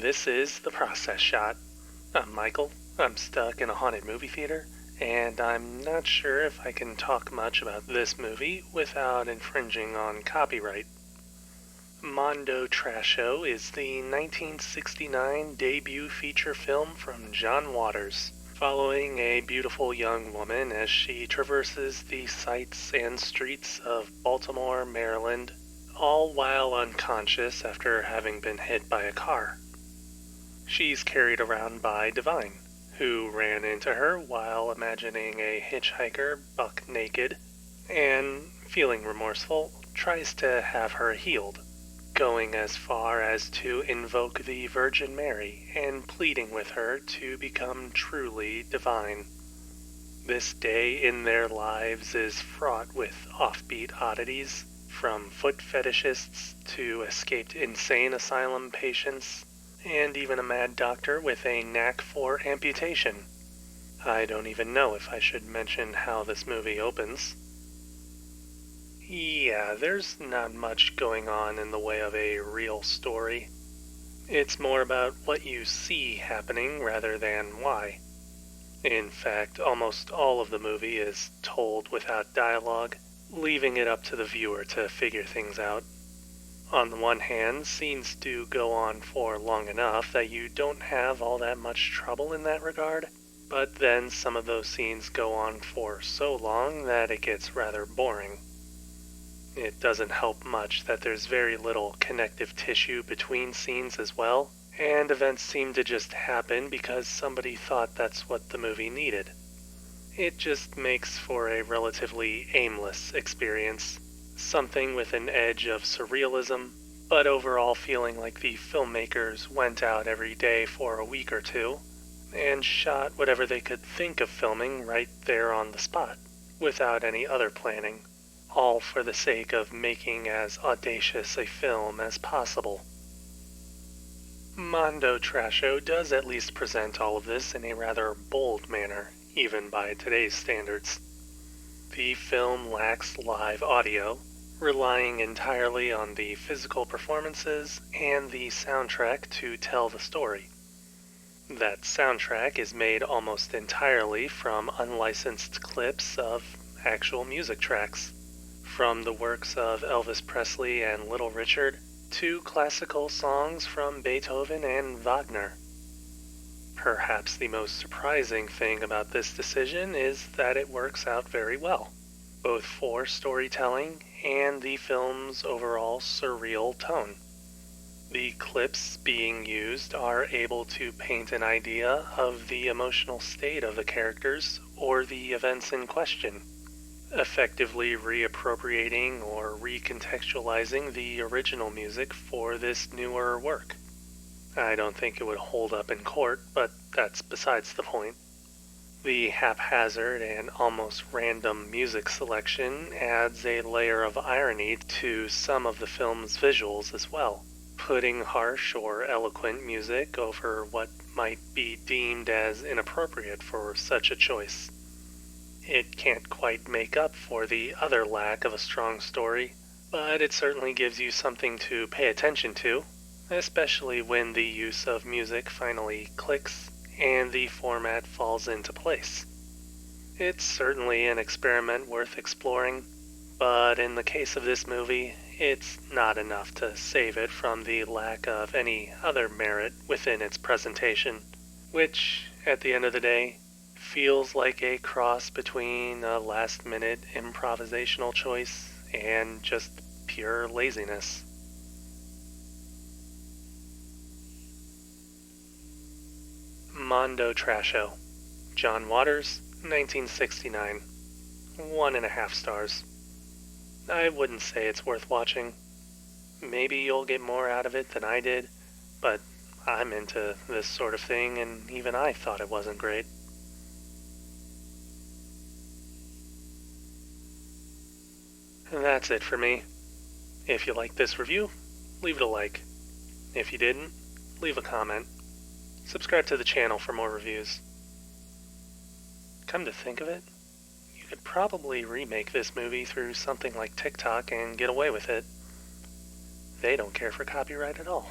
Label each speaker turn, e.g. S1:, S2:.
S1: This is The Process Shot. I'm Michael. I'm stuck in a haunted movie theater, and I'm not sure if I can talk much about this movie without infringing on copyright. Mondo Trasho is the 1969 debut feature film from John Waters, following a beautiful young woman as she traverses the sights and streets of Baltimore, Maryland, all while unconscious after having been hit by a car. She's carried around by Divine, who ran into her while imagining a hitchhiker buck naked, and, feeling remorseful, tries to have her healed, going as far as to invoke the Virgin Mary and pleading with her to become truly divine. This day in their lives is fraught with offbeat oddities, from foot fetishists to escaped insane asylum patients, and even a mad doctor with a knack for amputation. I don't even know if I should mention how this movie opens. Yeah, there's not much going on in the way of a real story. It's more about what you see happening rather than why. In fact, almost all of the movie is told without dialogue, leaving it up to the viewer to figure things out. On the one hand, scenes do go on for long enough that you don't have all that much trouble in that regard, but then some of those scenes go on for so long that it gets rather boring. It doesn't help much that there's very little connective tissue between scenes as well, and events seem to just happen because somebody thought that's what the movie needed. It just makes for a relatively aimless experience. Something with an edge of surrealism, but overall feeling like the filmmakers went out every day for a week or two and shot whatever they could think of filming right there on the spot, without any other planning, all for the sake of making as audacious a film as possible. Mondo Trasho does at least present all of this in a rather bold manner, even by today's standards. The film lacks live audio, relying entirely on the physical performances and the soundtrack to tell the story. That soundtrack is made almost entirely from unlicensed clips of actual music tracks, from the works of Elvis Presley and Little Richard to classical songs from Beethoven and Wagner. Perhaps the most surprising thing about this decision is that it works out very well, both for storytelling and the film's overall surreal tone. The clips being used are able to paint an idea of the emotional state of the characters or the events in question, effectively reappropriating or recontextualizing the original music for this newer work. I don't think it would hold up in court, but that's besides the point. The haphazard and almost random music selection adds a layer of irony to some of the film's visuals as well, putting harsh or eloquent music over what might be deemed as inappropriate for such a choice. It can't quite make up for the other lack of a strong story, but it certainly gives you something to pay attention to, especially when the use of music finally clicks and the format falls into place. It's certainly an experiment worth exploring, but in the case of this movie, it's not enough to save it from the lack of any other merit within its presentation, which, at the end of the day, feels like a cross between a last-minute improvisational choice and just pure laziness. Mondo Trasho. John Waters, 1969. 1.5 stars. I wouldn't say it's worth watching. Maybe you'll get more out of it than I did, but I'm into this sort of thing, and even I thought it wasn't great. That's it for me. If you liked this review, leave it a like. If you didn't, leave a comment. Subscribe to the channel for more reviews. Come to think of it, you could probably remake this movie through something like TikTok and get away with it. They don't care for copyright at all.